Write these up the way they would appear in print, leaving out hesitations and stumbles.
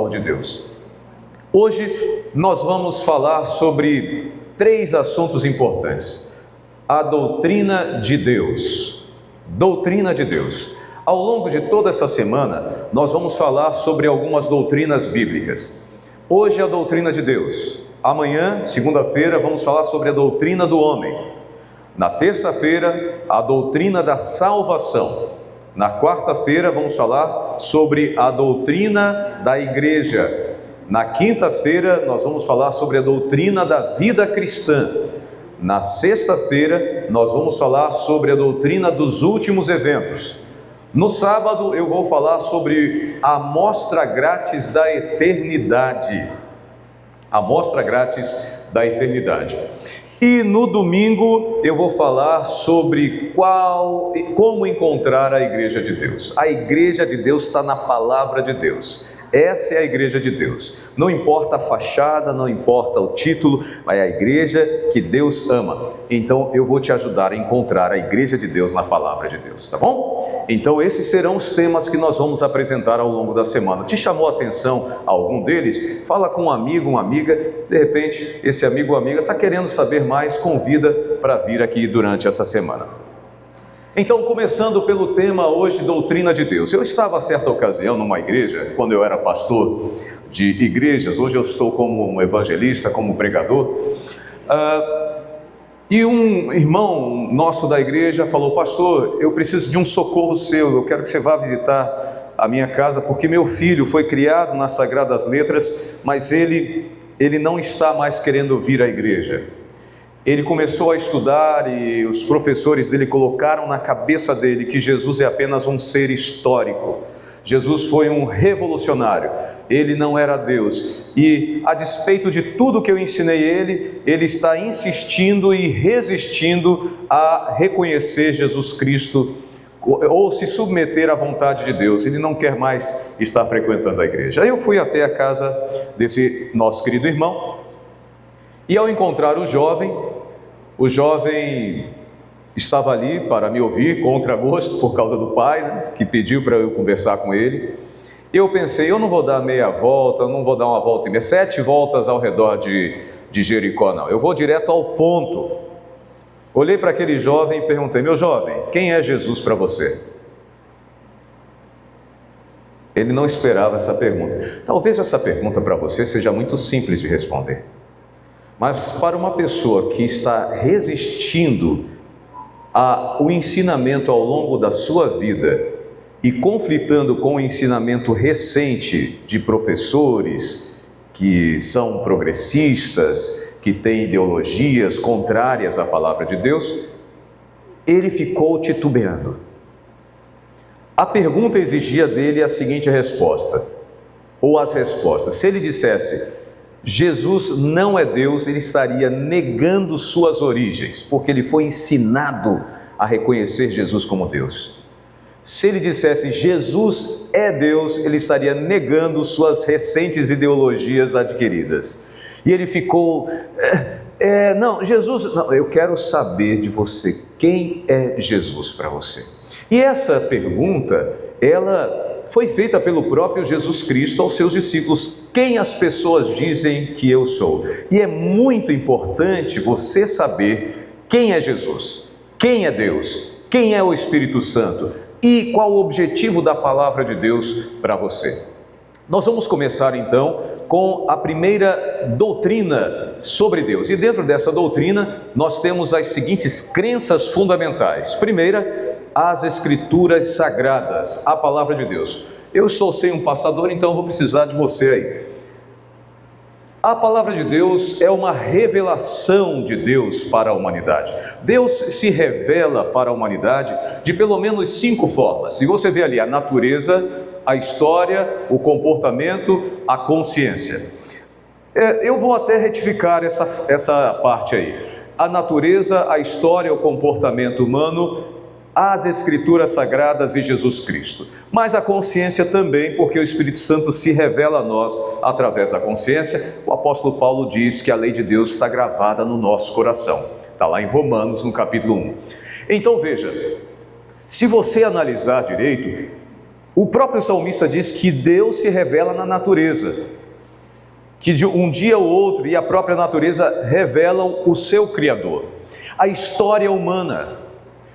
amor de Deus. Hoje nós vamos falar sobre 3 assuntos importantes. A doutrina de Deus. Doutrina de Deus. Ao longo de toda essa semana, nós vamos falar sobre algumas doutrinas bíblicas. Hoje a doutrina de Deus. Amanhã, segunda-feira, vamos falar sobre a doutrina do homem. Na terça-feira, a doutrina da salvação. Na quarta-feira, vamos falar sobre a doutrina da igreja. Na quinta-feira, nós vamos falar sobre a doutrina da vida cristã. Na sexta-feira, nós vamos falar sobre a doutrina dos últimos eventos. No sábado, eu vou falar sobre a amostra grátis da eternidade. Amostra grátis da eternidade. E no domingo eu vou falar sobre como encontrar a igreja de Deus. A igreja de Deus está na palavra de Deus. Essa é a igreja de Deus. Não importa a fachada, não importa o título, mas é a igreja que Deus ama. Então eu vou te ajudar a encontrar a igreja de Deus na palavra de Deus, tá bom? Então esses serão os temas que nós vamos apresentar ao longo da semana. Te chamou a atenção algum deles? Fala com um amigo, uma amiga. De repente esse amigo ou amiga está querendo saber mais, convida para vir aqui durante essa semana. Então, começando pelo tema hoje, doutrina de Deus. Eu estava a certa ocasião numa igreja, quando eu era pastor de igrejas, hoje eu estou como um evangelista, como pregador, e um irmão nosso da igreja falou: pastor, eu preciso de um socorro seu, eu quero que você vá visitar a minha casa, porque meu filho foi criado nas Sagradas Letras, mas ele não está mais querendo vir à igreja. Ele começou a estudar e os professores dele colocaram na cabeça dele que Jesus é apenas um ser histórico. Jesus foi um revolucionário, ele não era Deus. E a despeito de tudo que eu ensinei ele está insistindo e resistindo a reconhecer Jesus Cristo ou se submeter à vontade de Deus. Ele não quer mais estar frequentando a igreja. Aí eu fui até a casa desse nosso querido irmão e ao encontrar o jovem estava ali para me ouvir contra gosto por causa do pai, né, que pediu para eu conversar com ele. Eu pensei, eu não vou dar meia volta, eu não vou dar uma volta e meia, 7 voltas ao redor de Jericó, não. Eu vou direto ao ponto. Olhei para aquele jovem e perguntei: meu jovem, quem é Jesus para você? Ele não esperava essa pergunta. Talvez essa pergunta para você seja muito simples de responder. Mas para uma pessoa que está resistindo ao ensinamento ao longo da sua vida e conflitando com o ensinamento recente de professores que são progressistas, que têm ideologias contrárias à palavra de Deus, ele ficou titubeando. A pergunta exigia dele a seguinte resposta, ou as respostas. Se ele dissesse: Jesus não é Deus, ele estaria negando suas origens, porque ele foi ensinado a reconhecer Jesus como Deus. Se ele dissesse Jesus é Deus, ele estaria negando suas recentes ideologias adquiridas. E ele ficou, não, Jesus, não, eu quero saber de você, quem é Jesus para você? E essa pergunta, ela foi feita pelo próprio Jesus Cristo aos seus discípulos: quem as pessoas dizem que eu sou? E é muito importante você saber quem é Jesus, quem é Deus, quem é o Espírito Santo e qual o objetivo da palavra de Deus para você. Nós vamos começar então com a primeira doutrina sobre Deus. E dentro dessa doutrina nós temos as seguintes crenças fundamentais. Primeira, as Escrituras Sagradas, a palavra de Deus. Eu estou sem um passador, então vou precisar de você aí. A palavra de Deus é uma revelação de Deus para a humanidade. Deus se revela para a humanidade de pelo menos 5 formas. E você vê ali a natureza, a história, o comportamento, a consciência. Eu vou até retificar essa parte aí. A natureza, a história, o comportamento humano, as Escrituras Sagradas e Jesus Cristo. Mas a consciência também, porque o Espírito Santo se revela a nós através da consciência. O apóstolo Paulo diz que a lei de Deus está gravada no nosso coração. Está lá em Romanos, no capítulo 1. Então veja, se você analisar direito, O próprio salmista diz que Deus se revela na natureza, que de um dia ou outro e a própria natureza revelam o seu Criador. A história humana,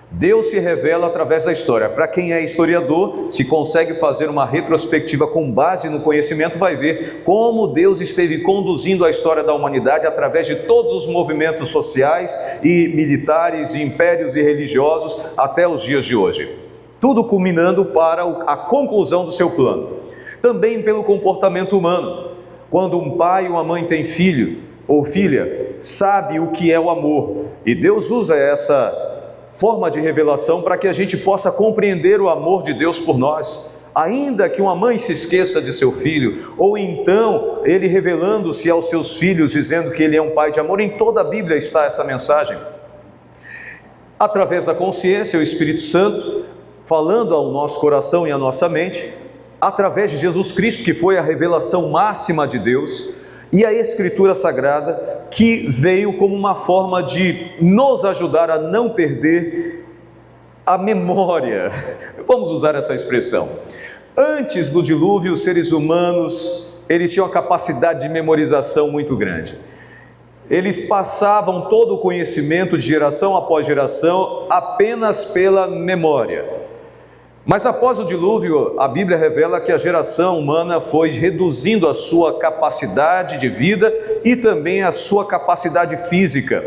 Deus se revela através da história. Para quem é historiador, se consegue fazer uma retrospectiva com base no conhecimento, vai ver como Deus esteve conduzindo a história da humanidade através de todos os movimentos sociais e militares, impérios e religiosos até os dias de hoje. Tudo culminando para a conclusão do seu plano. Também pelo comportamento humano. Quando um pai ou uma mãe tem filho ou filha, sabe o que é o amor. E Deus usa essa forma de revelação para que a gente possa compreender o amor de Deus por nós. Ainda que uma mãe se esqueça de seu filho, ou então ele revelando-se aos seus filhos, dizendo que ele é um pai de amor, em toda a Bíblia está essa mensagem. Através da consciência, o Espírito Santo, falando ao nosso coração e à nossa mente, através de Jesus Cristo, que foi a revelação máxima de Deus, e a Escritura Sagrada, que veio como uma forma de nos ajudar a não perder a memória. Vamos usar essa expressão. Antes do dilúvio, os seres humanos, eles tinham uma capacidade de memorização muito grande. Eles passavam todo o conhecimento de geração após geração apenas pela memória. Mas após o dilúvio, a Bíblia revela que a geração humana foi reduzindo a sua capacidade de vida e também a sua capacidade física.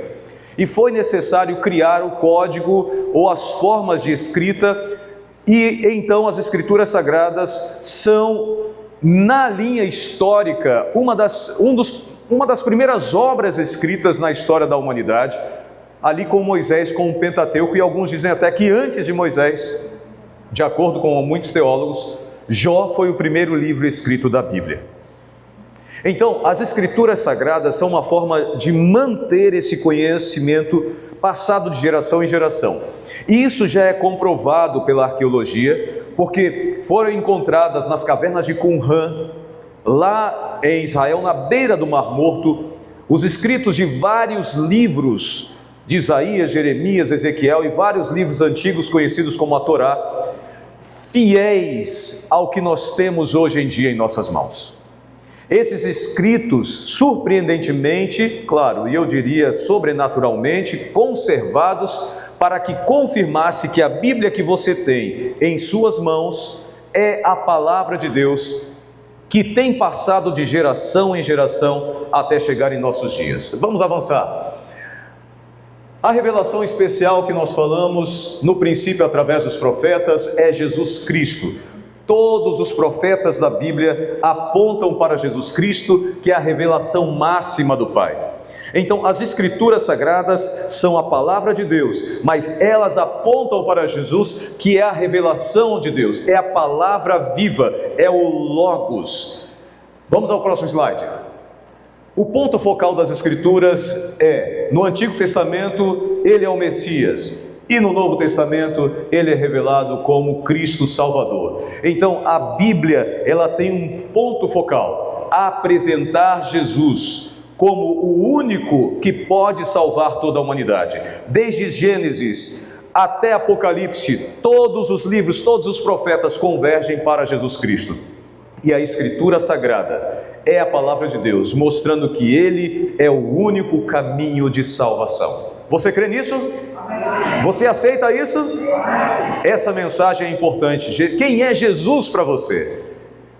E foi necessário criar o código ou as formas de escrita, e então as Escrituras Sagradas são, na linha histórica, uma das primeiras obras escritas na história da humanidade, ali com Moisés, com o Pentateuco, e alguns dizem até que antes de Moisés. De acordo com muitos teólogos, Jó foi o primeiro livro escrito da Bíblia. Então, as Escrituras Sagradas são uma forma de manter esse conhecimento passado de geração em geração. E isso já é comprovado pela arqueologia, porque foram encontradas nas cavernas de Qumran, lá em Israel, na beira do Mar Morto, os escritos de vários livros de Isaías, Jeremias, Ezequiel e vários livros antigos conhecidos como a Torá, fiéis ao que nós temos hoje em dia em nossas mãos. Esses escritos, surpreendentemente, claro, e eu diria sobrenaturalmente, conservados para que confirmasse que a Bíblia que você tem em suas mãos é a palavra de Deus, que tem passado de geração em geração até chegar em nossos dias. Vamos avançar. A revelação especial que nós falamos no princípio através dos profetas é Jesus Cristo. Todos os profetas da Bíblia apontam para Jesus Cristo, que é a revelação máxima do Pai. Então, as Escrituras Sagradas são a palavra de Deus, mas elas apontam para Jesus, que é a revelação de Deus, é a palavra viva, é o Logos. Vamos ao próximo slide. O ponto focal das Escrituras é, no Antigo Testamento, ele é o Messias, e no Novo Testamento, ele é revelado como Cristo Salvador. Então, a Bíblia, ela tem um ponto focal, apresentar Jesus como o único que pode salvar toda a humanidade. Desde Gênesis até Apocalipse, todos os livros, todos os profetas convergem para Jesus Cristo. E a Escritura Sagrada é a palavra de Deus, mostrando que Ele é o único caminho de salvação. Você crê nisso? Amém. Você aceita isso? Amém. Essa mensagem é importante. Quem é Jesus para você?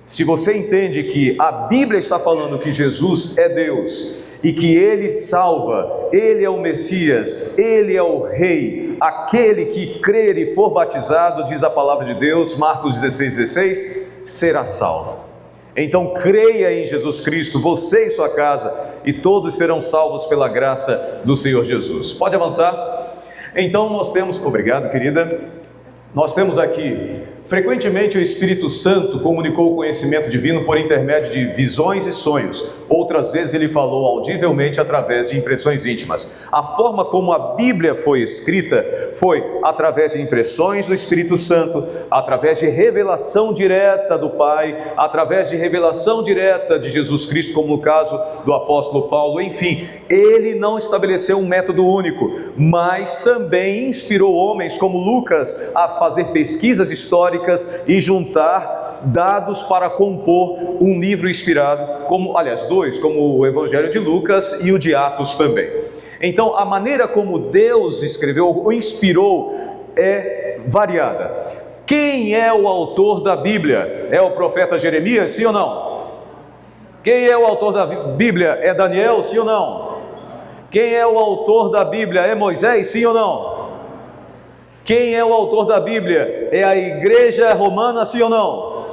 Se você entende que a Bíblia está falando que Jesus é Deus e que Ele salva, Ele é o Messias, Ele é o Rei, aquele que crer e for batizado, diz a palavra de Deus, Marcos 16:16, será salvo. Então creia em Jesus Cristo, você e sua casa, e todos serão salvos pela graça do Senhor Jesus. Pode avançar? Então nós temos, obrigado querida, nós temos aqui, frequentemente o Espírito Santo comunicou o conhecimento divino por intermédio de visões e sonhos. Outras vezes ele falou audivelmente através de impressões íntimas. A forma como a Bíblia foi escrita foi através de impressões do Espírito Santo, através de revelação direta do Pai, através de revelação direta de Jesus Cristo, como no caso do apóstolo Paulo. Enfim, ele não estabeleceu um método único, mas também inspirou homens como Lucas a fazer pesquisas históricas históricas e juntar dados para compor um livro inspirado, dois, como o Evangelho de Lucas e o de Atos também. Então, a maneira como Deus escreveu ou inspirou é variada. Quem é o autor da Bíblia? É o profeta Jeremias, sim ou não? Quem é o autor da Bíblia? É Daniel, sim ou não? Quem é o autor da Bíblia? É Moisés, sim ou não? Quem é o autor da Bíblia? É a igreja romana, sim ou não?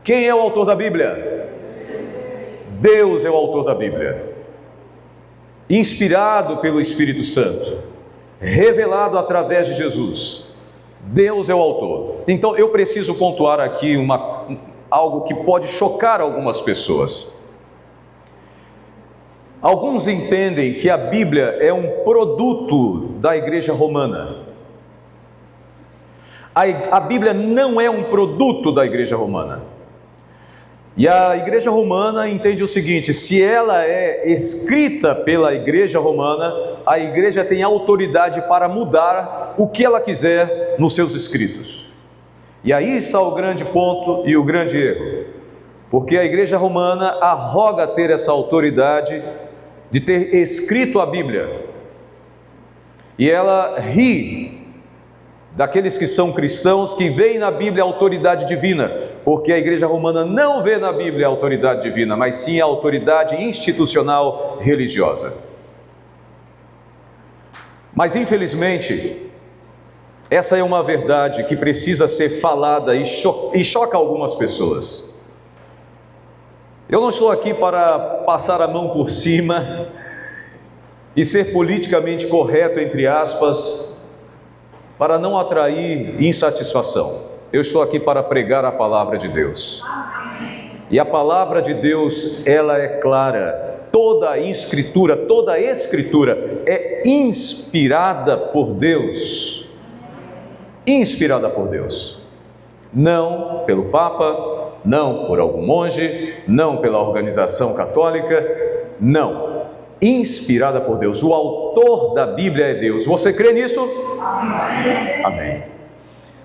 Quem é o autor da Bíblia? Deus é o autor da Bíblia. Inspirado pelo Espírito Santo, revelado através de Jesus. Deus é o autor. Então eu preciso pontuar aqui algo que pode chocar algumas pessoas. Alguns entendem que a Bíblia é um produto da igreja romana. A Bíblia não é um produto da igreja romana. E a igreja romana entende o seguinte: se ela é escrita pela igreja romana, a igreja tem autoridade para mudar o que ela quiser nos seus escritos. E aí está o grande ponto e o grande erro, porque a igreja romana arroga ter essa autoridade de ter escrito a Bíblia, e ela ri daqueles que são cristãos que veem na Bíblia a autoridade divina, porque a igreja romana não vê na Bíblia a autoridade divina, mas sim a autoridade institucional religiosa. Mas infelizmente, essa é uma verdade que precisa ser falada e choca algumas pessoas. Eu não estou aqui para passar a mão por cima e ser politicamente correto, entre aspas, para não atrair insatisfação. Eu estou aqui para pregar a palavra de Deus. E a palavra de Deus, ela é clara. Toda a escritura é inspirada por Deus. Inspirada por Deus. Não pelo Papa, não por algum monge, não pela organização católica, não. Inspirada por Deus. O autor da Bíblia é Deus. Você crê nisso? Amém. Amém.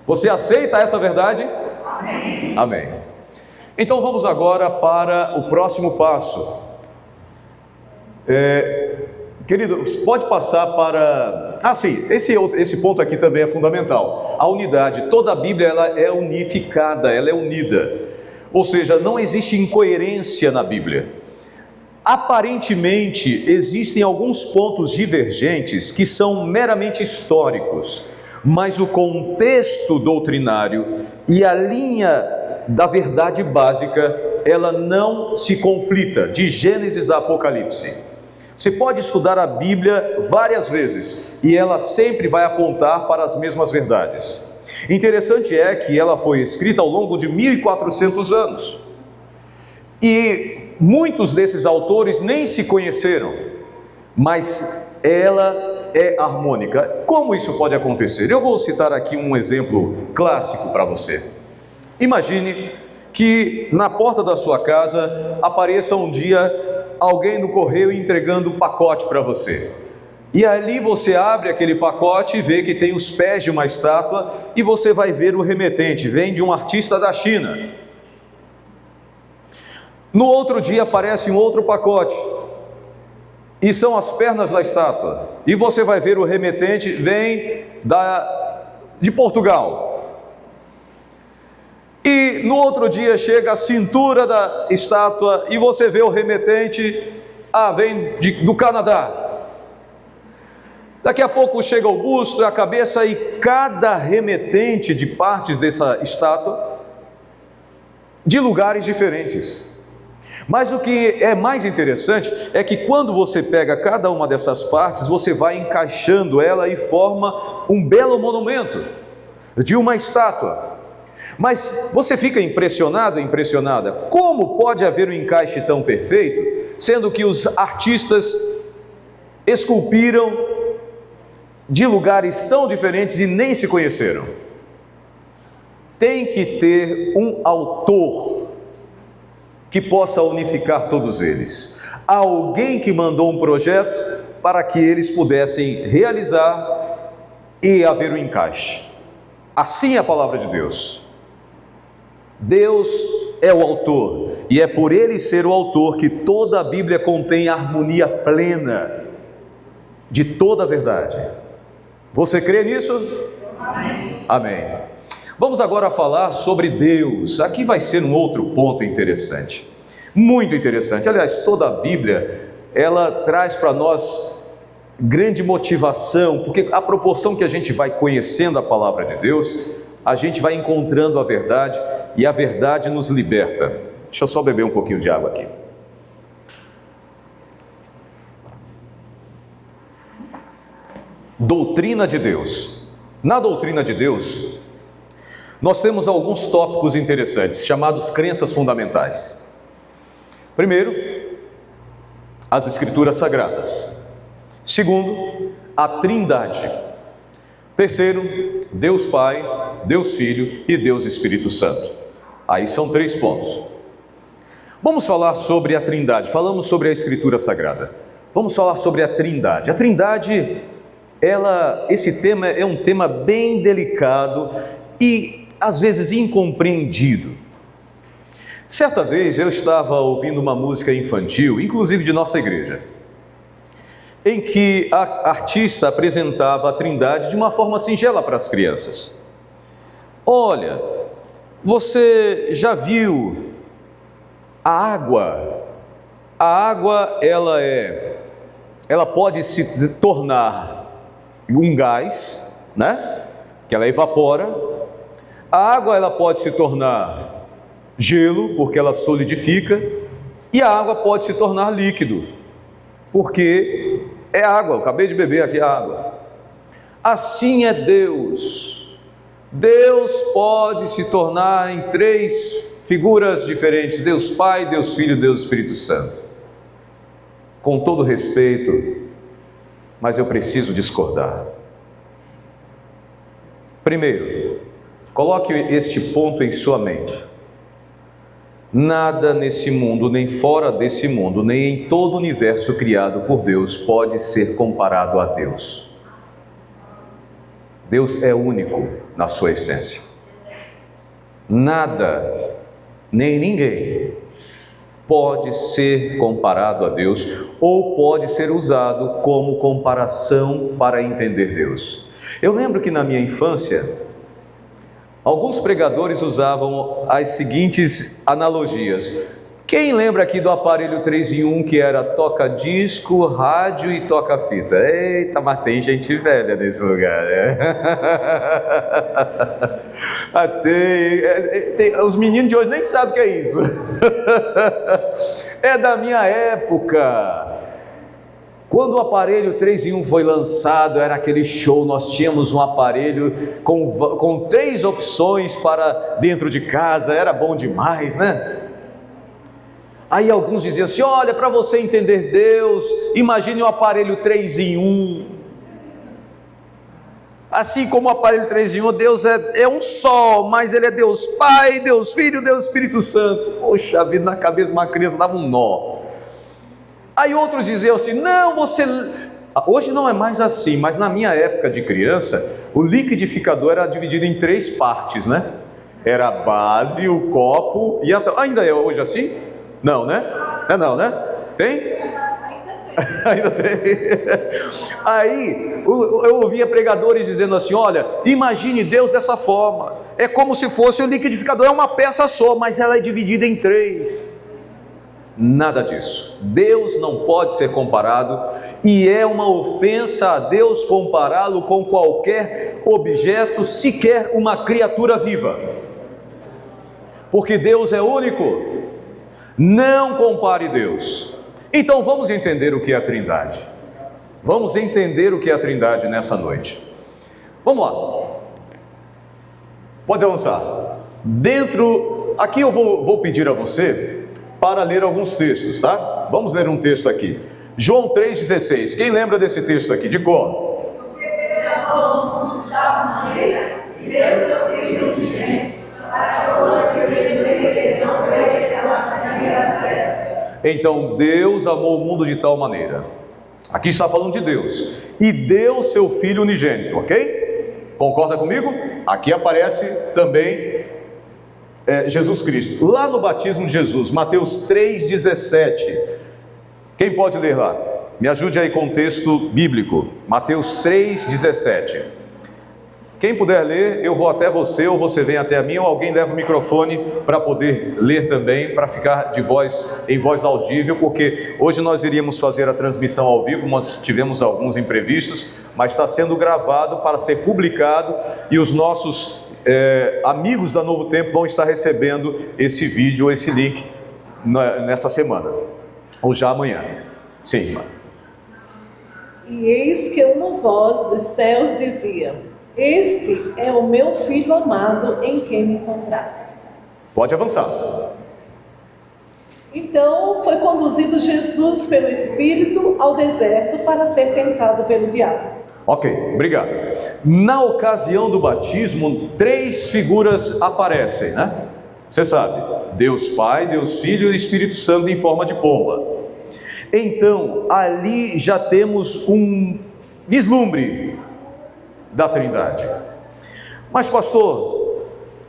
Você aceita essa verdade? Amém. Amém. Então vamos agora para o próximo passo. Querido, pode passar para... esse ponto aqui também é fundamental. A unidade. Toda a Bíblia ela é unificada, ela é unida. Ou seja, não existe incoerência na Bíblia. Aparentemente, existem alguns pontos divergentes que são meramente históricos, mas o contexto doutrinário e a linha da verdade básica, ela não se conflita, de Gênesis a Apocalipse. Você pode estudar a Bíblia várias vezes e ela sempre vai apontar para as mesmas verdades. Interessante é que ela foi escrita ao longo de 1400 anos. E muitos desses autores nem se conheceram, mas ela é harmônica. Como isso pode acontecer? Eu vou citar aqui um exemplo clássico para você. Imagine que na porta da sua casa apareça um dia alguém do correio entregando um pacote para você. E ali você abre aquele pacote e vê que tem os pés de uma estátua e você vai ver o remetente, vem de um artista da China. No outro dia aparece um outro pacote e são as pernas da estátua. E você vai ver o remetente vem de Portugal. E no outro dia chega a cintura da estátua e você vê o remetente, vem do Canadá. Daqui a pouco chega o busto e a cabeça e cada remetente de partes dessa estátua de lugares diferentes. Mas o que é mais interessante é que quando você pega cada uma dessas partes, você vai encaixando ela e forma um belo monumento de uma estátua. Mas você fica impressionado, impressionada, como pode haver um encaixe tão perfeito, sendo que os artistas esculpiram de lugares tão diferentes e nem se conheceram? Tem que ter um autor que possa unificar todos eles. Alguém que mandou um projeto para que eles pudessem realizar e haver um encaixe. Assim é a palavra de Deus. Deus é o autor, e é por Ele ser o autor que toda a Bíblia contém a harmonia plena de toda a verdade. Você crê nisso? Amém. Amém. Vamos agora falar sobre Deus. Aqui vai ser um outro ponto interessante, muito interessante. Aliás, toda a Bíblia, ela traz para nós grande motivação, porque à proporção que a gente vai conhecendo a palavra de Deus, a gente vai encontrando a verdade, e a verdade nos liberta. Deixa eu só beber um pouquinho de água aqui. Doutrina de Deus. Na doutrina de Deus, nós temos alguns tópicos interessantes, chamados crenças fundamentais. Primeiro, as Escrituras Sagradas. Segundo, a Trindade. Terceiro, Deus Pai, Deus Filho e Deus Espírito Santo. Aí são 3 pontos. Vamos falar sobre a Trindade. Falamos sobre a Escritura Sagrada. Vamos falar sobre a Trindade. A Trindade, esse tema é um tema bem delicado e às vezes incompreendido. Certa vez eu estava ouvindo uma música infantil, inclusive de nossa igreja, em que a artista apresentava a Trindade de uma forma singela para as crianças. Olha, você já viu a água? A água, ela pode se tornar um gás, né? Que ela evapora. A água, ela pode se tornar gelo, porque ela solidifica. E a água pode se tornar líquido, porque é água, eu acabei de beber aqui a água. Assim é Deus. Deus pode se tornar em 3 figuras diferentes: Deus Pai, Deus Filho e Deus Espírito Santo. Com todo respeito, mas eu preciso discordar. Primeiro, coloque este ponto em sua mente. Nada nesse mundo, nem fora desse mundo, nem em todo o universo criado por Deus pode ser comparado a Deus. Deus é único na sua essência. Nada, nem ninguém pode ser comparado a Deus ou pode ser usado como comparação para entender Deus. Eu lembro que na minha infância, alguns pregadores usavam as seguintes analogias. Quem lembra aqui do aparelho 3 em 1 que era toca-disco, rádio e toca-fita? Eita, mas tem gente velha nesse lugar, né? Os meninos de hoje nem sabem o que é isso. É da minha época. Quando o aparelho 3 em 1 foi lançado, era aquele show. Nós tínhamos um aparelho com 3 opções para dentro de casa, era bom demais, né? Aí alguns diziam assim: olha, para você entender Deus, imagine um aparelho 3 em 1. Assim como o aparelho 3 em 1, Deus é um só, mas Ele é Deus Pai, Deus Filho, Deus Espírito Santo. Poxa vida, na cabeça de uma criança dava um nó. Aí outros diziam assim: não, hoje não é mais assim, mas na minha época de criança, o liquidificador era dividido em 3 partes, né? Era a base, o copo e ainda é hoje assim? Não, né? Não, né? Tem? Ainda tem. Aí eu ouvia pregadores dizendo assim: olha, imagine Deus dessa forma. É como se fosse o liquidificador, é uma peça só, mas ela é dividida em 3. Nada disso. Deus não pode ser comparado, e é uma ofensa a Deus compará-lo com qualquer objeto, sequer uma criatura viva. Porque Deus é único. Não compare Deus. Então vamos entender o que é a Trindade. Vamos entender o que é a Trindade nessa noite. Vamos lá. Pode avançar. Aqui eu vou pedir a você para ler alguns textos, tá? Vamos ler um texto aqui. João 3,16. Quem lembra desse texto aqui? De cor. Porque Deus amou o mundo de tal maneira que deu seu Filho unigênito, para que todo aquele que não pereça, mas tenha vida. Então Deus amou o mundo de tal maneira. Aqui está falando de Deus. E deu seu Filho unigênito, ok? Concorda comigo? Aqui aparece também Jesus Cristo. Lá no batismo de Jesus, Mateus 3,17. Quem pode ler lá? Me ajude aí com o texto bíblico. Mateus 3,17. Quem puder ler, eu vou até você, ou você vem até a mim, ou alguém leva o microfone para poder ler também, para ficar em voz audível, porque hoje nós iríamos fazer a transmissão ao vivo, nós tivemos alguns imprevistos, mas está sendo gravado para ser publicado, e os nossos amigos da Novo Tempo vão estar recebendo esse vídeo, esse link, nessa semana, ou já amanhã. Sim, irmã. E eis que uma voz dos céus dizia: este é o meu filho amado, em quem me compraste. Pode avançar. Então foi conduzido Jesus pelo Espírito ao deserto para ser tentado pelo diabo. Ok, obrigado. Na ocasião do batismo, 3 figuras aparecem, né? Você sabe, Deus Pai, Deus Filho e Espírito Santo em forma de pomba. Então, ali já temos um vislumbre da Trindade. Mas, pastor,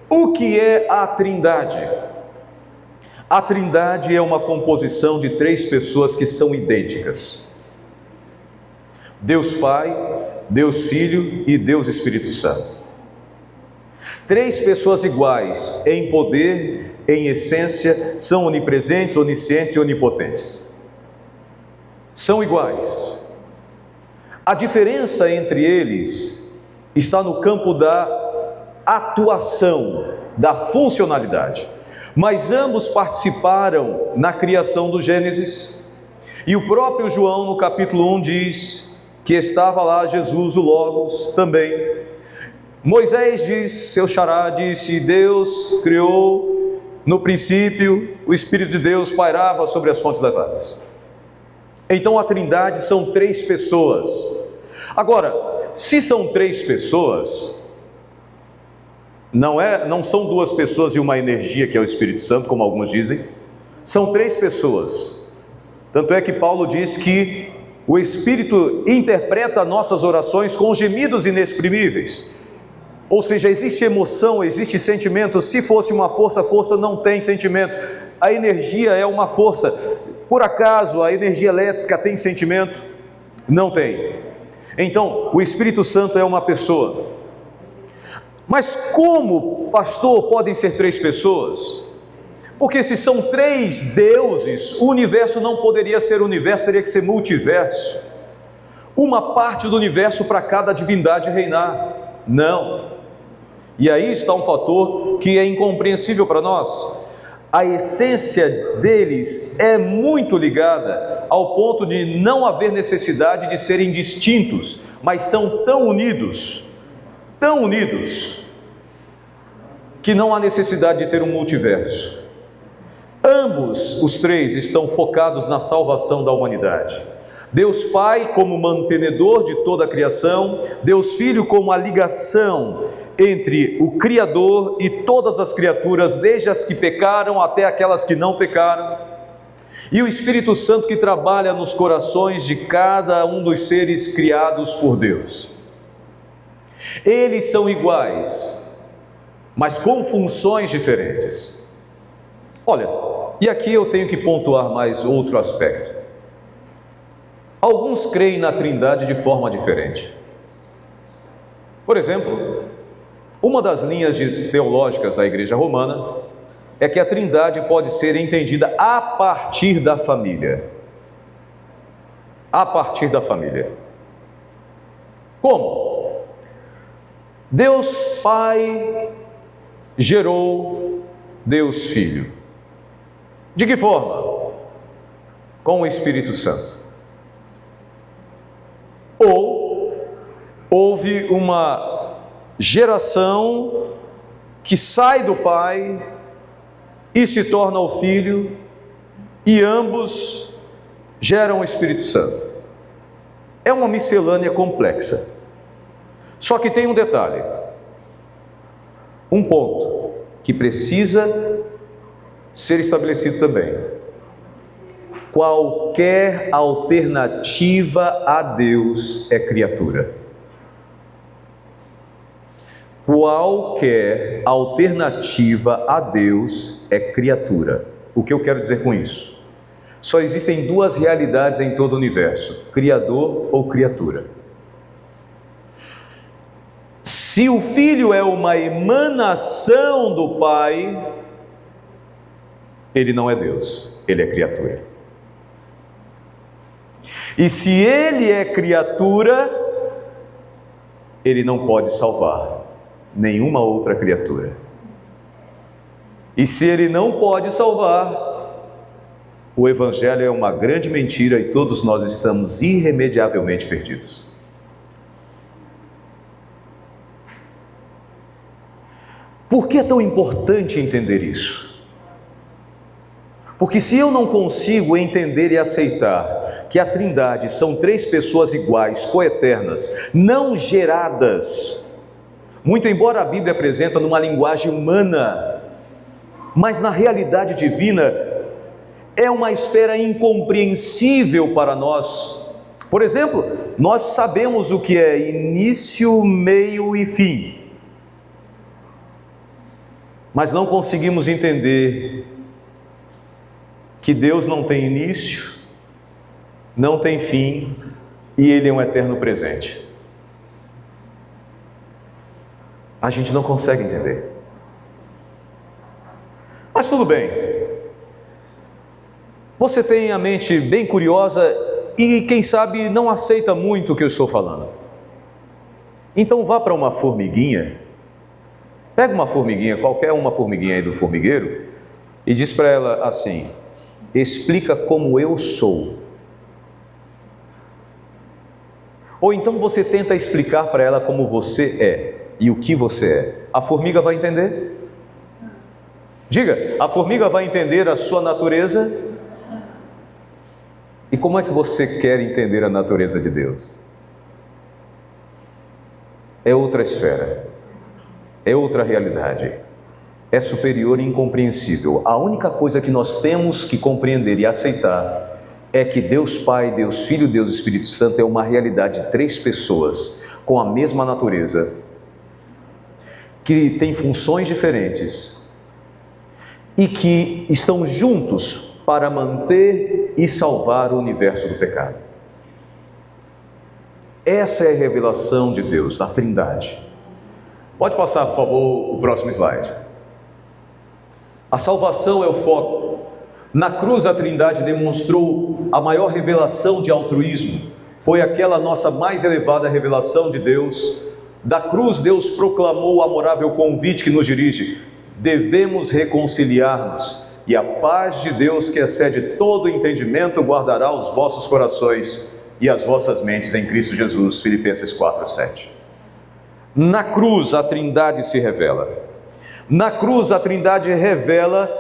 o que é a Trindade? A Trindade é uma composição de 3 pessoas que são idênticas: Deus Pai, Deus Filho e Deus Espírito Santo. 3 pessoas iguais em poder, em essência, são onipresentes, oniscientes e onipotentes. São iguais. A diferença entre eles está no campo da atuação, da funcionalidade. Mas ambos participaram na criação do Gênesis, e o próprio João, no capítulo 1, diz que estava lá Jesus, o Logos, também. Moisés diz, seu xará, disse: Deus criou no princípio, o Espírito de Deus pairava sobre as fontes das águas. Então a Trindade são 3 pessoas. Agora, se são 3 pessoas, não são 2 pessoas e uma energia, que é o Espírito Santo, como alguns dizem. São 3 pessoas. Tanto é que Paulo diz que o Espírito interpreta nossas orações com gemidos inexprimíveis. Ou seja, existe emoção, existe sentimento. Se fosse uma força, força não tem sentimento. A energia é uma força. Por acaso a energia elétrica tem sentimento? Não tem. Então, o Espírito Santo é uma pessoa. Mas como, pastor, podem ser 3 pessoas? Porque se são 3 deuses, o universo não poderia ser universo, teria que ser multiverso. Uma parte do universo para cada divindade reinar. Não. E aí está um fator que é incompreensível para nós. A essência deles é muito ligada ao ponto de não haver necessidade de serem distintos, mas são tão unidos, que não há necessidade de ter um multiverso. Ambos, os 3, estão focados na salvação da humanidade. Deus Pai como mantenedor de toda a criação, Deus Filho como a ligação entre o Criador e todas as criaturas, desde as que pecaram até aquelas que não pecaram, e o Espírito Santo que trabalha nos corações de cada um dos seres criados por Deus. Eles são iguais, mas com funções diferentes. Olha, e aqui eu tenho que pontuar mais outro aspecto. Alguns creem na Trindade de forma diferente. Por exemplo, uma das linhas teológicas da Igreja Romana é que a Trindade pode ser entendida a partir da família. A partir da família. Como? Deus Pai gerou Deus Filho. De que forma? Com o Espírito Santo. Ou houve uma geração que sai do Pai e se torna o Filho, e ambos geram o Espírito Santo. É uma miscelânea complexa. Só que tem um detalhe, um ponto que precisa ser estabelecido também. Qualquer alternativa a Deus é criatura. qualquer alternativa a Deus é criatura. O que eu quero dizer com isso? Só existem duas realidades em todo o universo: criador ou criatura. Se o Filho é uma emanação do Pai, ele não é Deus, ele é criatura. E se ele é criatura, ele não pode salvar nenhuma outra criatura. E se ele não pode salvar, o Evangelho é uma grande mentira e todos nós estamos irremediavelmente perdidos. Por que é tão importante entender isso? Porque se eu não consigo entender e aceitar que a Trindade são três pessoas iguais, coeternas, não geradas, muito embora a Bíblia apresenta numa linguagem humana, mas na realidade divina é uma esfera incompreensível para nós. Por exemplo, nós sabemos o que é início, meio e fim, mas não conseguimos entender que Deus não tem início, não tem fim e Ele é um eterno presente. A gente não consegue entender. Mas tudo bem. Você tem a mente bem curiosa e, quem sabe, não aceita muito o que eu estou falando. Então vá para uma formiguinha, pega uma formiguinha, qualquer uma formiguinha aí do formigueiro, e diz para ela assim: explica como eu sou. Ou então você tenta explicar para ela como você é e o que você é. A formiga vai entender? Diga, a formiga vai entender a sua natureza? E como é que você quer entender a natureza de Deus? É outra esfera, é outra realidade, é superior e incompreensível. A única coisa que nós temos que compreender e aceitar é que Deus Pai, Deus Filho, Deus Espírito Santo é uma realidade de três pessoas com a mesma natureza, que têm funções diferentes e que estão juntos para manter e salvar o universo do pecado. Essa é a revelação de Deus, a Trindade. Pode passar, por favor, o próximo slide. A salvação é o foco. Na cruz, a Trindade demonstrou a maior revelação de altruísmo. Foi aquela nossa mais elevada revelação de Deus. Da cruz, Deus proclamou o amorável convite que nos dirige: devemos reconciliar-nos, e a paz de Deus, que excede todo entendimento, guardará os vossos corações e as vossas mentes em Cristo Jesus. Filipenses 4:7. Na cruz, a Trindade se revela. Na cruz, a Trindade revela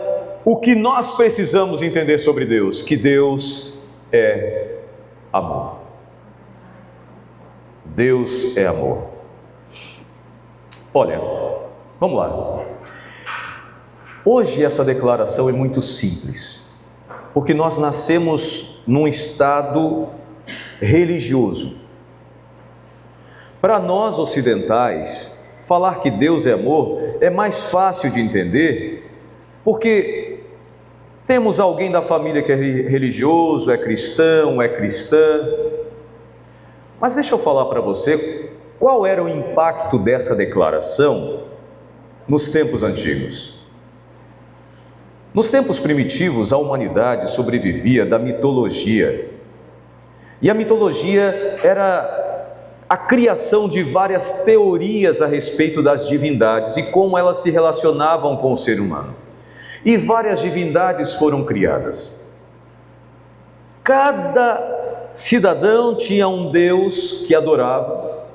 o que nós precisamos entender sobre Deus: que Deus é amor. Deus é amor. Olha, vamos lá. Hoje essa declaração é muito simples, porque nós nascemos num estado religioso. Para nós ocidentais, falar que Deus é amor é mais fácil de entender, porque temos alguém da família que é religioso, é cristão, é cristã. Mas deixa eu falar para você qual era o impacto dessa declaração nos tempos antigos. Nos tempos primitivos, a humanidade sobrevivia da mitologia. E a mitologia era a criação de várias teorias a respeito das divindades e como elas se relacionavam com o ser humano. E várias divindades foram criadas. Cada cidadão tinha um Deus que adorava.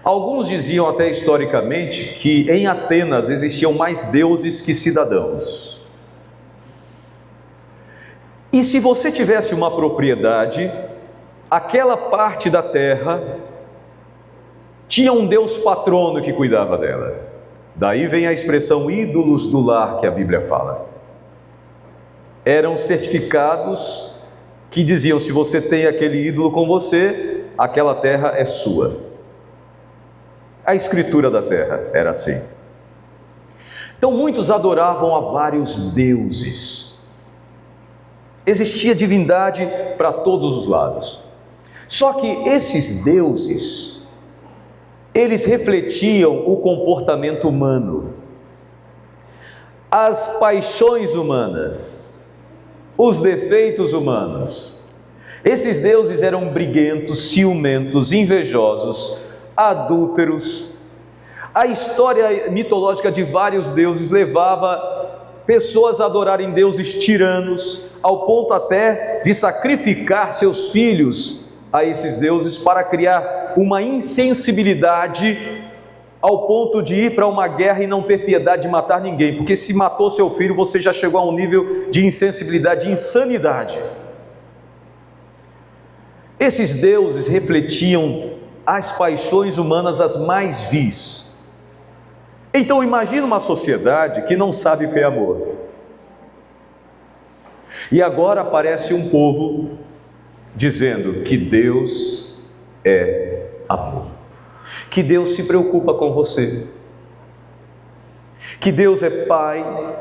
Alguns diziam até historicamente que em Atenas existiam mais deuses que cidadãos. E se você tivesse uma propriedade, aquela parte da terra tinha um Deus patrono que cuidava dela. Daí vem a expressão ídolos do lar que a Bíblia fala. Eram certificados que diziam: se você tem aquele ídolo com você, aquela terra é sua. A escritura da terra era assim. Então muitos adoravam a vários deuses. Existia divindade para todos os lados. Só que esses deuses, eles refletiam o comportamento humano, as paixões humanas, os defeitos humanos. Esses deuses eram briguentos, ciumentos, invejosos, adúlteros. A história mitológica de vários deuses levava pessoas a adorarem deuses tiranos, ao ponto até de sacrificar seus filhos a esses deuses para criar uma insensibilidade ao ponto de ir para uma guerra e não ter piedade de matar ninguém, porque se matou seu filho, você já chegou a um nível de insensibilidade, de insanidade. Esses deuses refletiam as paixões humanas as mais vis. Então imagina uma sociedade que não sabe o que é amor. E agora aparece um povo dizendo que Deus é amor, que Deus se preocupa com você, que Deus é Pai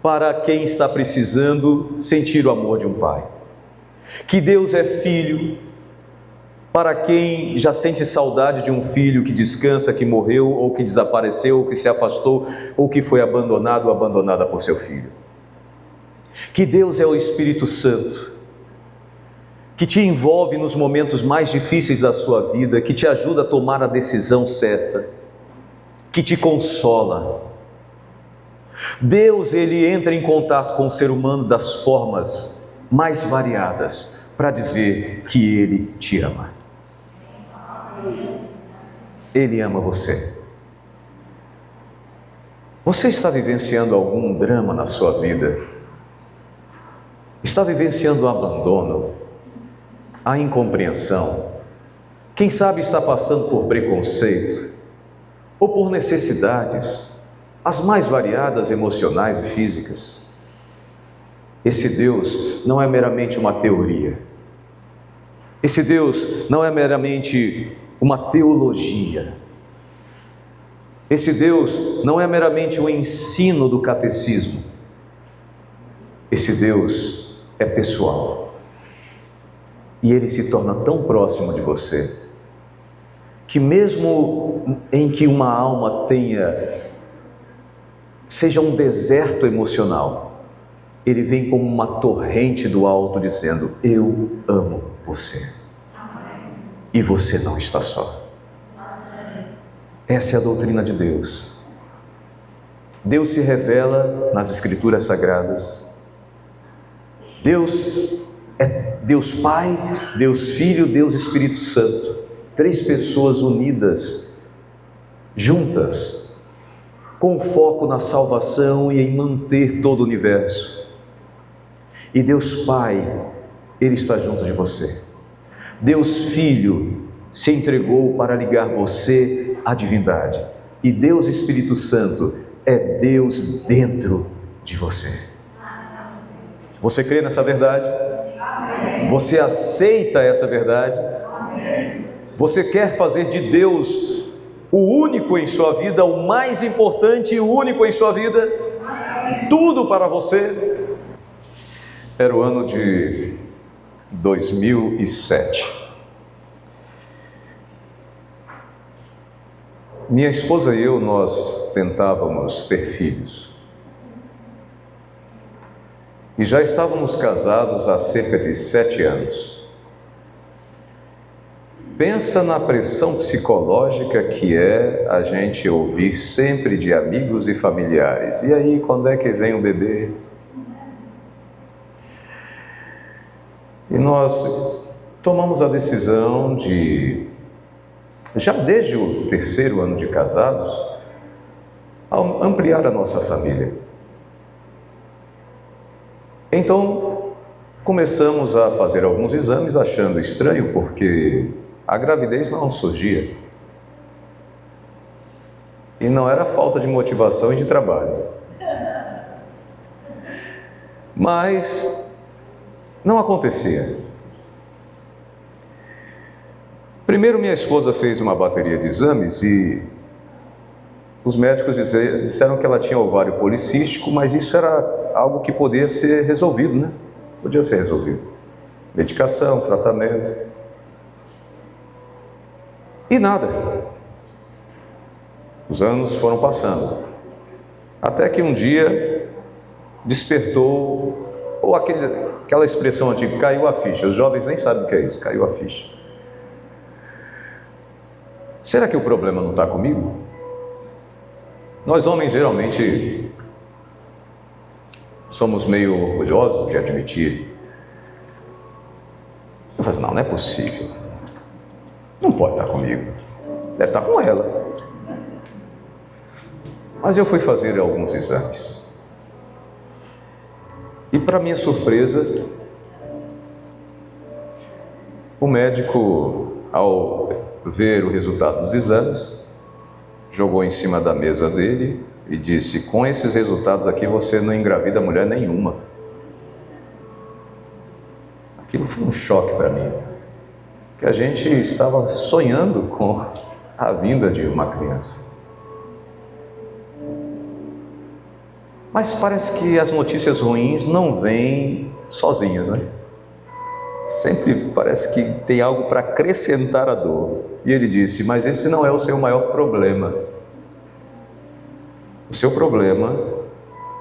para quem está precisando sentir o amor de um pai, que Deus é Filho para quem já sente saudade de um filho que descansa, que morreu, ou que desapareceu, ou que se afastou, ou que foi abandonado ou abandonada por seu filho. Que Deus é o Espírito Santo, que te envolve nos momentos mais difíceis da sua vida, que te ajuda a tomar a decisão certa, que te consola. Deus, Ele entra em contato com o ser humano das formas mais variadas, para dizer que Ele te ama. Ele ama você. Você está vivenciando algum drama na sua vida? Está vivenciando o abandono, a incompreensão? Quem sabe está passando por preconceito ou por necessidades, as mais variadas emocionais e físicas? Esse Deus não é meramente uma teoria. Esse Deus não é meramente uma teologia. Esse Deus não é meramente o ensino do catecismo. Esse Deus é pessoal. E Ele se torna tão próximo de você, que mesmo em que uma alma seja um deserto emocional, Ele vem como uma torrente do alto dizendo: eu amo você. E você não está só. Essa é a doutrina de Deus. Deus se revela nas Escrituras Sagradas. Deus é Deus Pai, Deus Filho, Deus Espírito Santo. Três pessoas unidas, juntas, com foco na salvação e em manter todo o universo. E Deus Pai, Ele está junto de você. Deus Filho se entregou para ligar você à divindade. E Deus Espírito Santo é Deus dentro de você. Você crê nessa verdade? Você aceita essa verdade? Você quer fazer de Deus o único em sua vida, o mais importante e o único em sua vida? Tudo para você? Era o ano de 2007. Minha esposa e eu, nós tentávamos ter filhos. E já estávamos casados há cerca de 7 anos. Pensa na pressão psicológica que é a gente ouvir sempre de amigos e familiares: e aí, quando é que vem o bebê? E nós tomamos a decisão de, já desde o 3º ano de casados, ampliar a nossa família. Então, começamos a fazer alguns exames, achando estranho, porque a gravidez não surgia. E não era falta de motivação e de trabalho. Mas não acontecia. Primeiro, minha esposa fez uma bateria de exames e os médicos disseram que ela tinha ovário policístico, mas isso era algo que podia ser resolvido, né? Podia ser resolvido. Medicação, tratamento. E nada. Os anos foram passando. Até que um dia despertou, ou aquela expressão antiga, caiu a ficha. Os jovens nem sabem o que é isso, caiu a ficha. Será que o problema não está comigo? Nós homens geralmente somos meio orgulhosos de admitir. Eu falo assim, não é possível. Não pode estar comigo. Deve estar com ela. Mas eu fui fazer alguns exames. E para minha surpresa, o médico, ao ver o resultado dos exames, jogou em cima da mesa dele e disse: com esses resultados aqui você não engravida mulher nenhuma. Aquilo foi um choque para mim, que a gente estava sonhando com a vinda de uma criança. Mas parece que as notícias ruins não vêm sozinhas, né? Sempre parece que tem algo para acrescentar a dor. E ele disse: mas esse não é o seu maior problema. O seu problema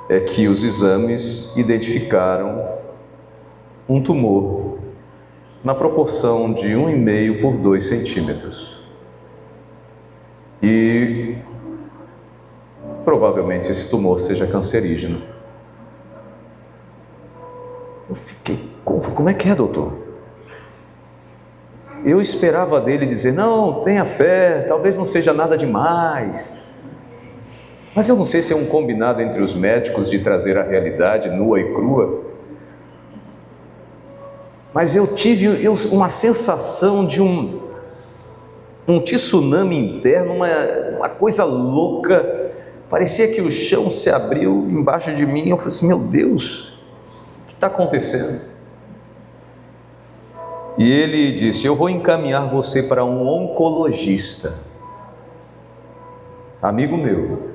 é que os exames identificaram um tumor na proporção de 1,5 por 2 centímetros. E provavelmente esse tumor seja cancerígeno. Eu fiquei, como é que é, doutor? Eu esperava dele dizer: não, tenha fé, talvez não seja nada demais. Mas eu não sei se é um combinado entre os médicos de trazer a realidade nua e crua. Mas eu tive uma sensação de um tsunami interno, uma coisa louca. Parecia que o chão se abriu embaixo de mim. Eu falei assim: meu Deus, o que está acontecendo? E ele disse: eu vou encaminhar você para um oncologista, amigo meu,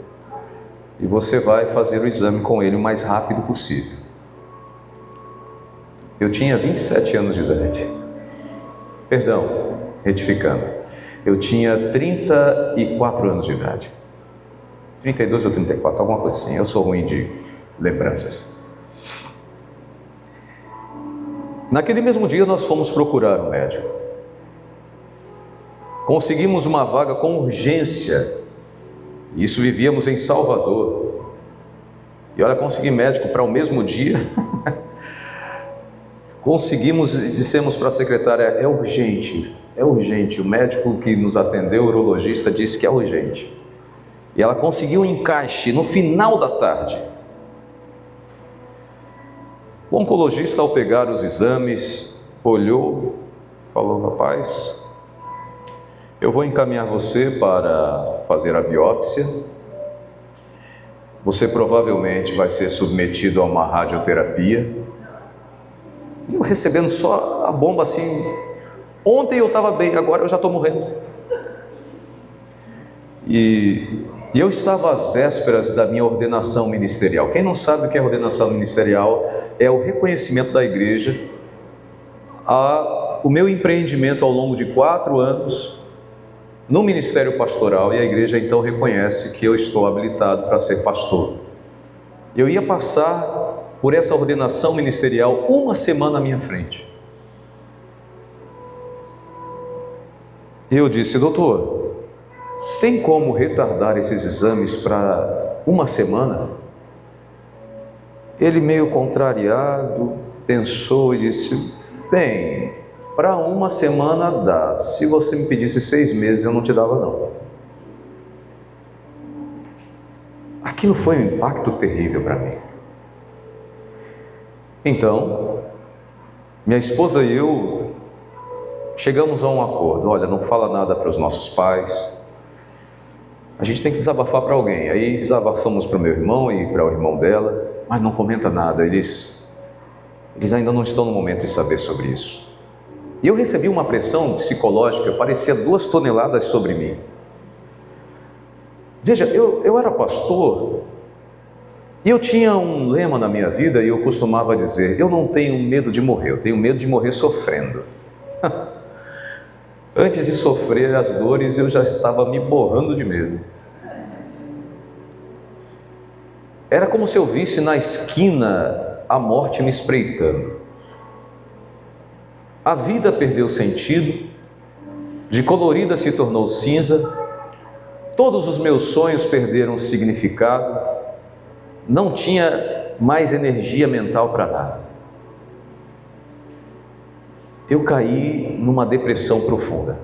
e você vai fazer o exame com ele o mais rápido possível. Eu tinha 27 anos de idade. Perdão, retificando. Eu tinha 34 anos de idade. 32 ou 34, alguma coisa assim. Eu sou ruim de lembranças. Naquele mesmo dia nós fomos procurar um médico. Conseguimos uma vaga com urgência. Isso, vivíamos em Salvador. E olha, consegui médico para o mesmo dia. Conseguimos, dissemos para a secretária: é urgente, é urgente. O médico que nos atendeu, o urologista, disse que é urgente. E ela conseguiu um encaixe no final da tarde. O oncologista, ao pegar os exames, olhou, falou: rapaz, eu vou encaminhar você para fazer a biópsia. Você provavelmente vai ser submetido a uma radioterapia. E eu recebendo só a bomba assim. Ontem eu estava bem, agora eu já estou morrendo. E eu estava às vésperas da minha ordenação ministerial. Quem não sabe o que é ordenação ministerial? É o reconhecimento da igreja o meu empreendimento ao longo de 4 anos no ministério pastoral, e a igreja então reconhece que eu estou habilitado para ser pastor. Eu ia passar por essa ordenação ministerial 1 semana à minha frente. Eu disse: doutor, tem como retardar esses exames para 1 semana? Ele, meio contrariado, pensou e disse: bem, para 1 semana dá. Se você me pedisse 6 meses, eu não te dava não. Aquilo foi um impacto terrível para mim. Então, minha esposa e eu chegamos a um acordo: olha, não fala nada para os nossos pais, a gente tem que desabafar para alguém. Aí desabafamos para o meu irmão e para o irmão dela, mas não comenta nada, eles ainda não estão no momento de saber sobre isso. E eu recebi uma pressão psicológica, parecia 2 toneladas sobre mim. Veja, eu era pastor e eu tinha um lema na minha vida e eu costumava dizer: eu não tenho medo de morrer, eu tenho medo de morrer sofrendo. Antes de sofrer as dores, eu já estava me borrando de medo. Era como se eu visse na esquina a morte me espreitando. A vida perdeu sentido, de colorida se tornou cinza, todos os meus sonhos perderam significado, não tinha mais energia mental para nada. Eu caí numa depressão profunda.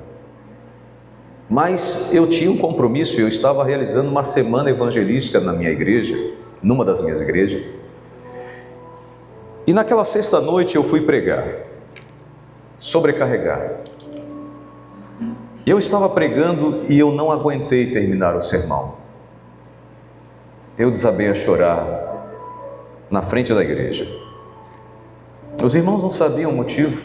Mas eu tinha um compromisso, eu estava realizando uma semana evangelística na minha igreja, numa das minhas igrejas. E naquela sexta-noite eu fui pregar, sobrecarregado. Eu estava pregando e eu não aguentei terminar o sermão. Eu desabei a chorar na frente da igreja. Os irmãos não sabiam o motivo.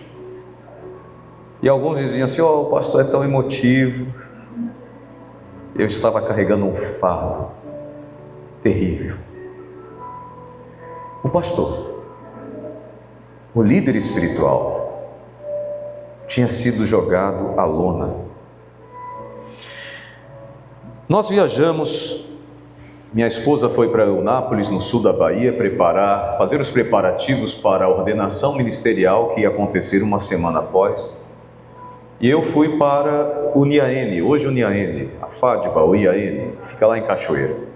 E alguns diziam assim: o pastor é tão emotivo. Eu estava carregando um fardo terrível. O pastor, o líder espiritual, tinha sido jogado à lona. Nós viajamos, minha esposa foi para Eunápolis, no sul da Bahia, fazer os preparativos para a ordenação ministerial que ia acontecer uma semana após. E eu fui para o Uniaene, hoje o Uniaene, a FADBA, o IAN, fica lá em Cachoeira.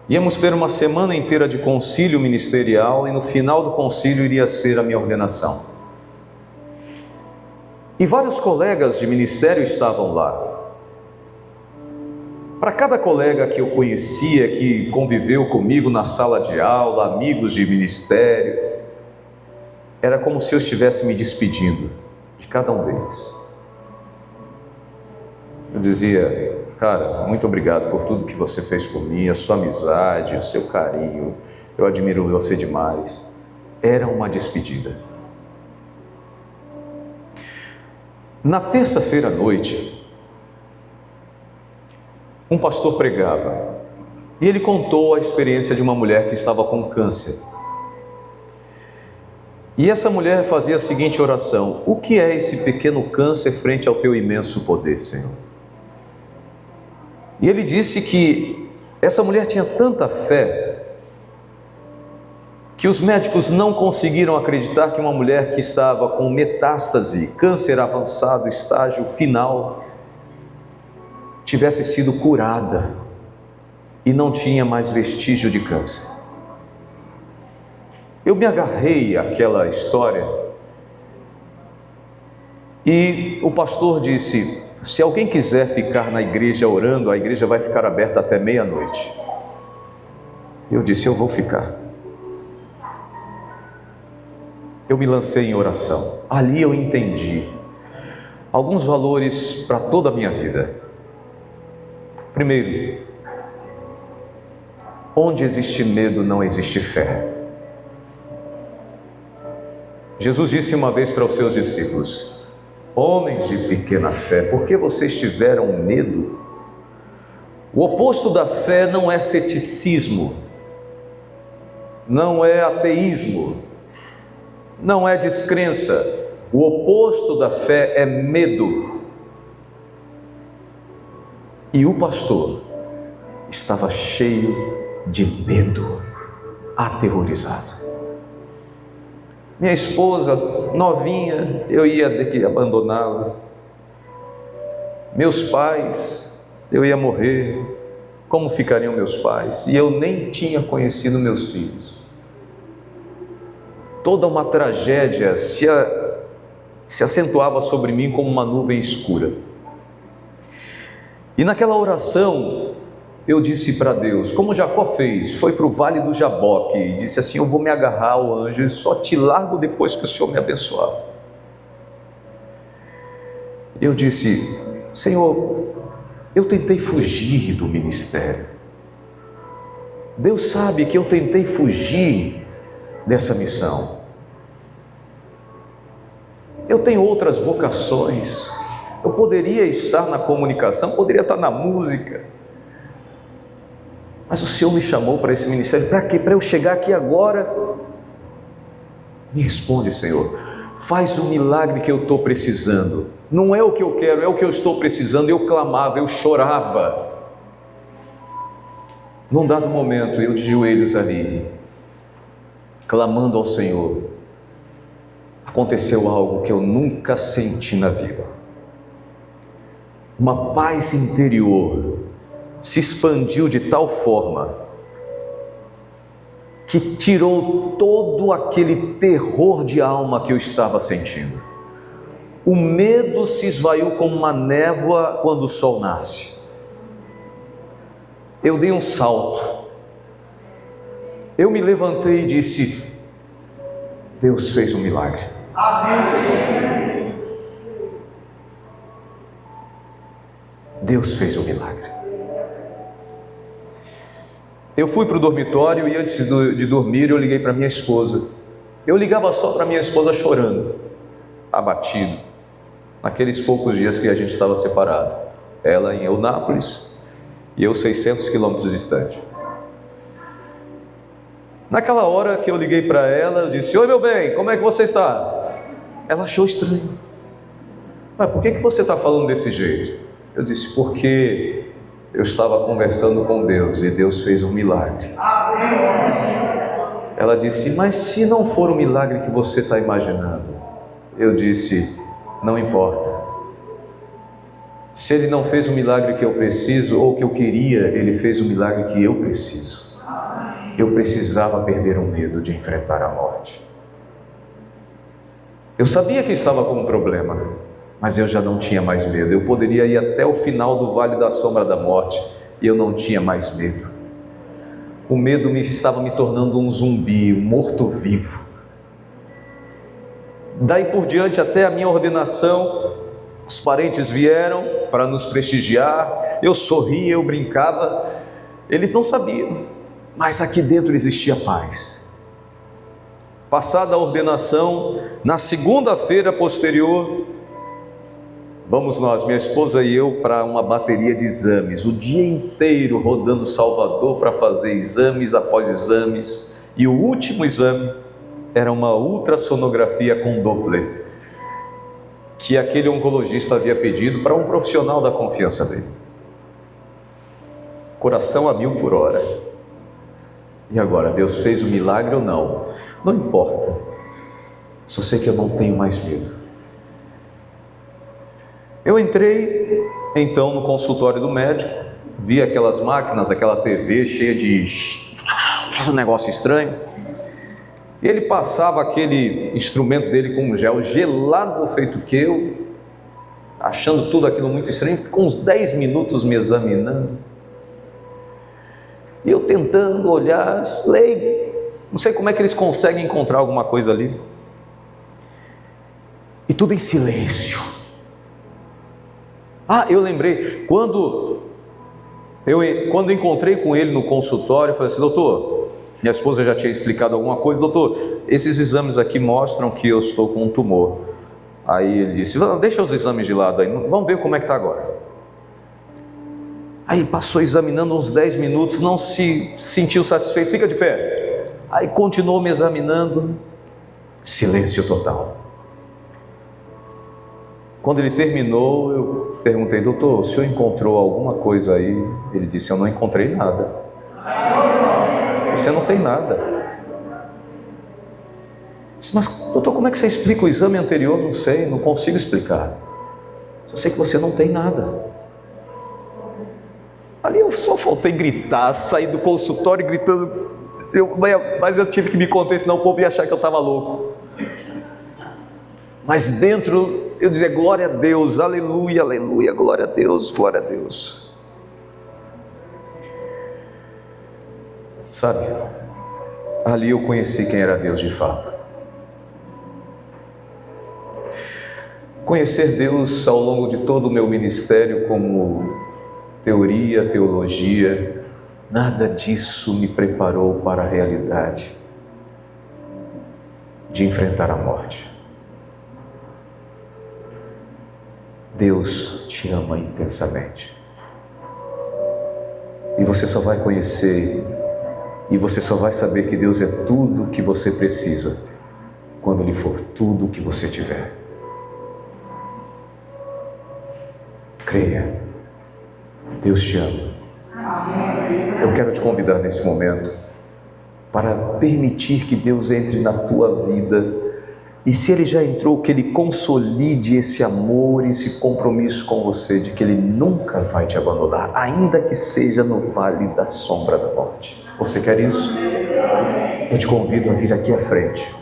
Íamos ter uma semana inteira de concílio ministerial e no final do concílio iria ser a minha ordenação. E vários colegas de ministério estavam lá. Para cada colega que eu conhecia, que conviveu comigo na sala de aula, amigos de ministério, era como se eu estivesse me despedindo de cada um deles. Eu dizia: cara, muito obrigado por tudo que você fez por mim, a sua amizade, o seu carinho, eu admiro você demais. Era uma despedida. Na terça-feira à noite, um pastor pregava e ele contou a experiência de uma mulher que estava com câncer. E essa mulher fazia a seguinte oração: o que é esse pequeno câncer frente ao teu imenso poder, Senhor? E ele disse que essa mulher tinha tanta fé que os médicos não conseguiram acreditar que uma mulher que estava com metástase, câncer avançado, estágio final, tivesse sido curada e não tinha mais vestígio de câncer. Eu me agarrei àquela história e o pastor disse: se alguém quiser ficar na igreja orando, a igreja vai ficar aberta até meia-noite. Eu disse: eu vou ficar. Eu me lancei em oração. Ali eu entendi alguns valores para toda a minha vida. Primeiro, onde existe medo, não existe fé. Jesus disse uma vez para os seus discípulos: homens de pequena fé, por que vocês tiveram medo? O oposto da fé não é ceticismo, não é ateísmo, não é descrença. O oposto da fé é medo. E o pastor estava cheio de medo, aterrorizado. Minha esposa, novinha, eu ia ter que abandoná-la. Meus pais, eu ia morrer. Como ficariam meus pais? E eu nem tinha conhecido meus filhos. Toda uma tragédia se acentuava sobre mim como uma nuvem escura. E naquela oração, eu disse para Deus, como Jacó fez, foi para o vale do Jaboque e disse assim: eu vou me agarrar ao anjo e só te largo depois que o Senhor me abençoar. Eu disse: Senhor, eu tentei fugir do ministério. Deus sabe que eu tentei fugir dessa missão. Eu tenho outras vocações. Eu poderia estar na comunicação, poderia estar na música. Mas o Senhor me chamou para esse ministério. Para quê? Para eu chegar aqui agora? Me responde, Senhor. Faz o milagre que eu estou precisando. Não é o que eu quero, é o que eu estou precisando. Eu clamava, eu chorava. Num dado momento, eu de joelhos ali, clamando ao Senhor, aconteceu algo que eu nunca senti na vida. Uma paz interior se expandiu de tal forma que tirou todo aquele terror de alma que eu estava sentindo. O medo se esvaiu como uma névoa quando o sol nasce. Eu dei um salto. Eu me levantei e disse: Deus fez um milagre. Amém. Deus fez um milagre. Eu fui para o dormitório e antes de dormir eu liguei para minha esposa. Eu ligava só para minha esposa chorando, abatido, naqueles poucos dias que a gente estava separado. Ela em Eunápolis e eu 600 quilômetros distante. Naquela hora que eu liguei para ela, eu disse: oi meu bem, como é que você está? Ela achou estranho. Mas por que você está falando desse jeito? Eu disse: porque eu estava conversando com Deus e Deus fez um milagre. Ela disse: mas se não for o milagre que você está imaginando? Eu disse: não importa. Se Ele não fez o milagre que eu preciso ou que eu queria, Ele fez o milagre que eu preciso. Eu precisava perder o medo de enfrentar a morte. Eu sabia que estava com um problema, mas eu já não tinha mais medo. Eu poderia ir até o final do vale da sombra da morte e eu não tinha mais medo. O medo estava me tornando um zumbi, um morto-vivo. Daí por diante, até a minha ordenação, os parentes vieram para nos prestigiar. Eu sorria, eu brincava. Eles não sabiam, mas aqui dentro existia paz. Passada a ordenação, na segunda-feira posterior, vamos nós, minha esposa e eu, para uma bateria de exames, o dia inteiro rodando Salvador para fazer exames após exames, e o último exame era uma ultrassonografia com Doppler, que aquele oncologista havia pedido para um profissional da confiança dele. Coração a 1000 por hora. E agora, Deus fez o milagre ou não? Não importa, só sei que eu não tenho mais medo. Eu entrei então no consultório do médico, vi aquelas máquinas, aquela TV cheia de um negócio estranho. E ele passava aquele instrumento dele com um gel gelado feito que eu, achando tudo aquilo muito estranho, ficou uns 10 minutos me examinando. E eu tentando olhar, leigo, não sei como é que eles conseguem encontrar alguma coisa ali. E tudo em silêncio. Eu lembrei, quando encontrei com ele no consultório, eu falei assim: doutor, minha esposa já tinha explicado alguma coisa, doutor, esses exames aqui mostram que eu estou com um tumor. Aí ele disse: deixa os exames de lado aí, vamos ver como é que está agora. Aí passou examinando uns 10 minutos, não se sentiu satisfeito, fica de pé. Aí continuou me examinando, silêncio total. Quando ele terminou, eu perguntei: doutor, o senhor encontrou alguma coisa aí? Ele disse: eu não encontrei nada. Você não tem nada. Eu disse: mas doutor, como é que você explica o exame anterior? Não sei, não consigo explicar. Só sei que você não tem nada. Ali eu só faltei gritar, sair do consultório gritando, mas eu tive que me conter, senão o povo ia achar que eu estava louco. Mas dentro eu dizia: glória a Deus, aleluia, aleluia, glória a Deus, glória a Deus. Sabe, ali eu conheci quem era Deus de fato. Conhecer Deus ao longo de todo o meu ministério como teoria, teologia, nada disso me preparou para a realidade de enfrentar a morte. Deus te ama intensamente. E você só vai conhecer, e você só vai saber que Deus é tudo o que você precisa, quando Ele for tudo o que você tiver. Creia, Deus te ama. Eu quero te convidar nesse momento para permitir que Deus entre na tua vida, e se Ele já entrou, que Ele consolide esse amor, esse compromisso com você, de que Ele nunca vai te abandonar, ainda que seja no vale da sombra da morte. Você quer isso? Eu te convido a vir aqui à frente.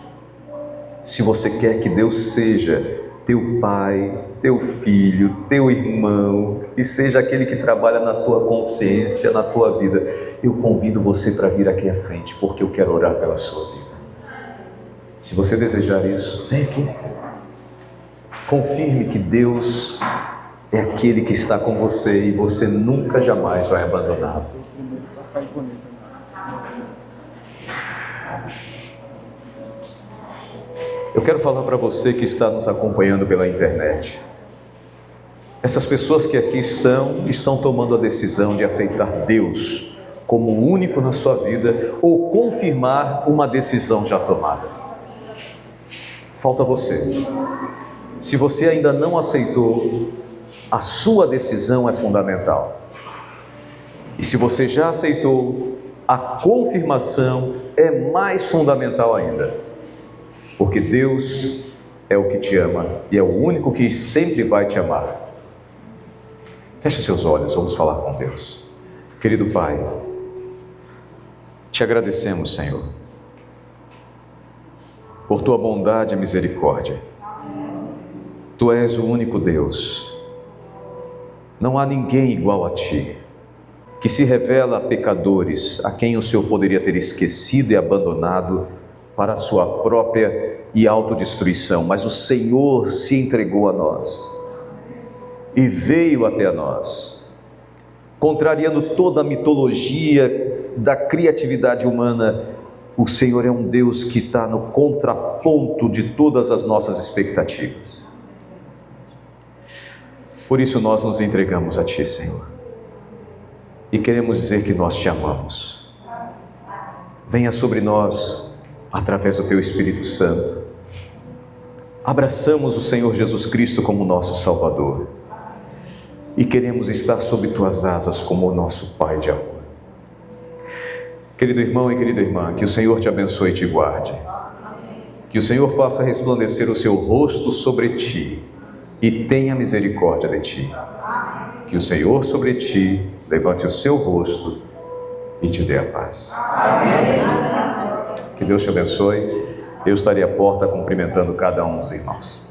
Se você quer que Deus seja teu pai, teu filho, teu irmão, e seja aquele que trabalha na tua consciência, na tua vida, eu convido você para vir aqui à frente, porque eu quero orar pela sua vida. Se você desejar isso, vem aqui. Confirme que Deus é aquele que está com você, e você nunca jamais vai abandoná-lo. Eu quero falar para você que está nos acompanhando pela internet. Essas pessoas que aqui estão tomando a decisão de aceitar Deus como o único na sua vida, ou confirmar uma decisão já tomada. Falta você. Se você ainda não aceitou, a sua decisão é fundamental. E se você já aceitou, a confirmação é mais fundamental ainda. Porque Deus é o que te ama e é o único que sempre vai te amar. Feche seus olhos, vamos falar com Deus. Querido Pai, te agradecemos, Senhor, por tua bondade e misericórdia. Tu és o único Deus. Não há ninguém igual a ti, que se revela a pecadores, a quem o Senhor poderia ter esquecido e abandonado para a sua própria e autodestruição, mas o Senhor se entregou a nós e veio até nós, contrariando toda a mitologia da criatividade humana. O Senhor é um Deus que está no contraponto de todas as nossas expectativas. Por isso nós nos entregamos a Ti, Senhor, e queremos dizer que nós Te amamos. Venha sobre nós através do Teu Espírito Santo. Abraçamos o Senhor Jesus Cristo como nosso Salvador e queremos estar sob Tuas asas como o nosso Pai de amor. Querido irmão e querida irmã, que o Senhor te abençoe e te guarde. Que o Senhor faça resplandecer o seu rosto sobre ti e tenha misericórdia de ti. Que o Senhor sobre ti levante o seu rosto e te dê a paz. Que Deus te abençoe. Eu estarei à porta cumprimentando cada um dos irmãos.